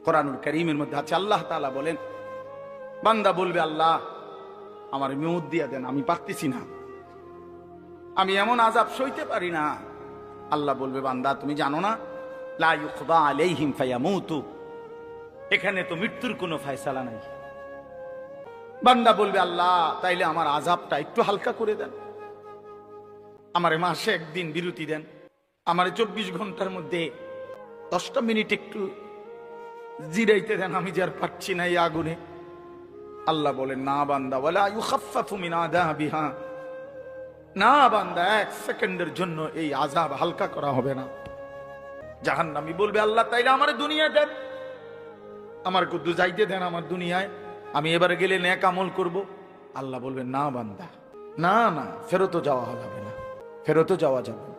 কোরআনুল কারীমের মধ্যে আছে, আল্লাহ তাআলা বলেন, বান্দা বলবে আল্লাহ আমার মউত দিয়া দেন, আমি পারতেছি না, আমি এমন আযাব সইতে পারি না। আল্লাহ বলবে বান্দা তুমি জানো না, লা ইউকদা আলাইহিম ফায়ামুতু, এখানে তো মৃত্যুর কোনো ফয়সালা নাই। বান্দা বলবে আল্লাহ তাইলে আমার আযাবটা একটু হালকা করে দেন, আমারে মাসে একদিন বিরতি দেন, আমারে 24 ঘন্টার মধ্যে 10টা মিনিট একটু জিরাইতে দেন, আমি যে আর পারছি না এই আগুনে। আল্লাহ বলেন না বান্দা, ওয়ালা ইউখাফফাফু মিন আযাবিহা, না বান্দা এক সেকেন্ডের জন্য এই আযাব হালকা করা হবে না। জাহান্নামী বলবে আল্লাহ তাইলে আমারে দুনিয়া দেন, আমার কুদ্দু যাইতে দেন আমার দুনিয়ায়, আমি এবারে গেলে নেক আমল করব। আল্লাহ বলবেন না বান্দা, না না, ফেরতও যাওয়া যাবে না, ফেরতও যাওয়া যাবে না।